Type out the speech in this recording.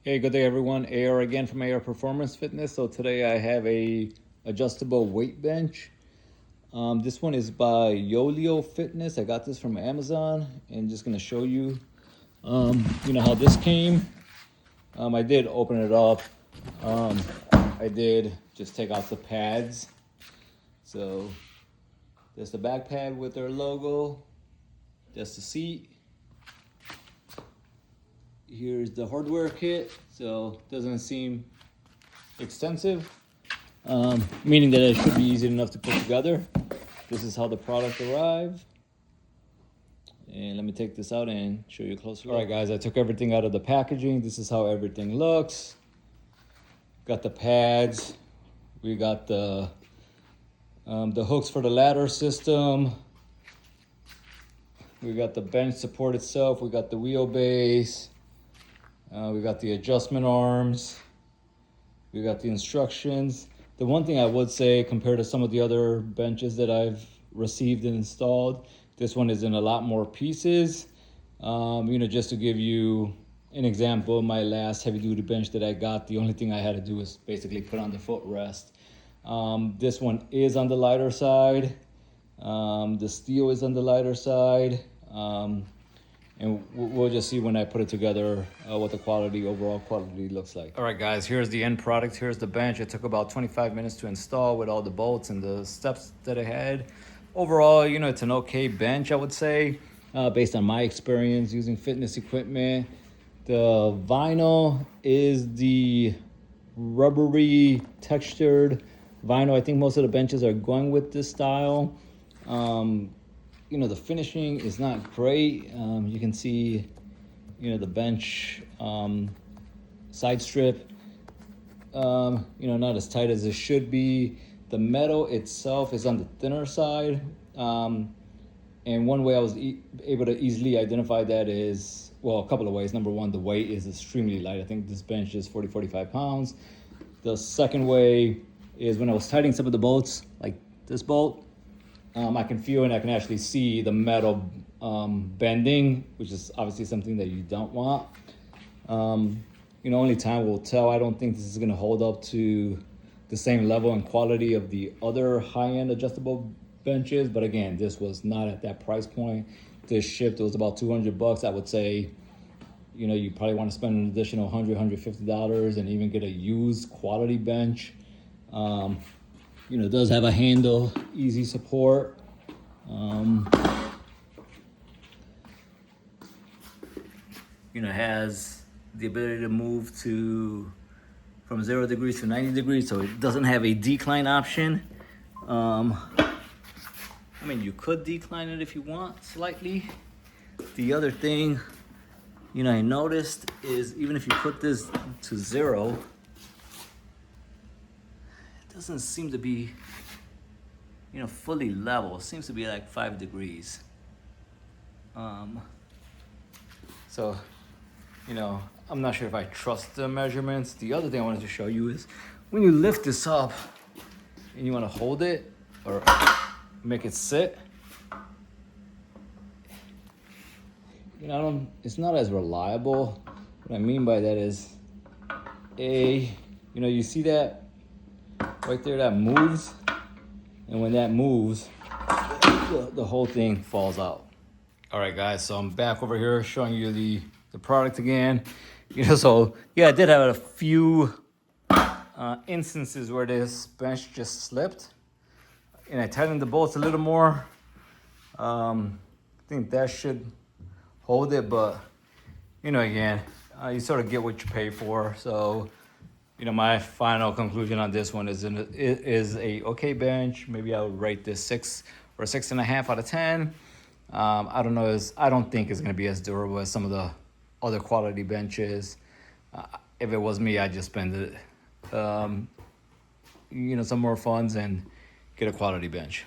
Hey, good day everyone. AR again from AR Performance Fitness. So today I have a adjustable weight bench. This one is by Yoleo Fitness. I got this from Amazon and just gonna show you, how this came. I did open it up. I did just take out the pads. So there's the back pad with their logo. That's the seat. Here's the hardware kit, so it doesn't seem extensive, meaning that it should be easy enough to put together. This is how the product arrived. And let me take this out and show you a closer look. All right, guys, I took everything out of the packaging. This is how everything looks. Got the pads. We got the hooks for the ladder system. We got the bench support itself. We got the wheelbase. We got the adjustment arms. We got the instructions. The one thing I would say compared to some of the other benches that I've received and installed, this one is in a lot more pieces. Just to give you an example, my last heavy duty bench that I got, the only thing I had to do was basically put on the footrest. This one is on the lighter side. The steel is on the lighter side. And we'll just see when I put it together what the overall quality looks like. All right, guys, here's the end product. Here's the bench. It took about 25 minutes to install with all the bolts and the steps that it had. Overall, it's an okay bench, I would say, based on my experience using fitness equipment. The vinyl is the rubbery textured vinyl. I think most of the benches are going with this style. The finishing is not great. You can see, the bench side strip, not as tight as it should be. The metal itself is on the thinner side. And one way I was able to easily identify that is, well, a couple of ways. Number one, the weight is extremely light. I think this bench is 45 pounds. The second way is when I was tightening some of the bolts, like this bolt, I can feel and I can actually see the metal bending, which is obviously something that you don't want. Only time will tell. I don't think this is going to hold up to the same level and quality of the other high-end adjustable benches. But again, this was not at that price point. This shipped, it was about $200. I would say, you probably want to spend an additional $100, $150 and even get a used quality bench. It does have a handle, easy support. Has the ability to move from 0 degrees to 90 degrees, so it doesn't have a decline option. You could decline it if you want slightly. The other thing, I noticed is even if you put this to 0, doesn't seem to be, fully level. It seems to be like 5 degrees. So, I'm not sure if I trust the measurements. The other thing I wanted to show you is when you lift this up and you want to hold it or make it sit, it's not as reliable. What I mean by that is, you see that right there, that moves, and when that moves, the whole thing falls out. All right, guys, so I'm back over here showing you the product again. So yeah, I did have a few instances where this bench just slipped, and I tightened the bolts a little more. I think that should hold it, but again, you sort of get what you pay for. So my final conclusion on this one is a okay bench. Maybe I would rate this 6 or 6.5 out of 10. I don't think it's going to be as durable as some of the other quality benches. If it was me, I'd just spend it, some more funds and get a quality bench.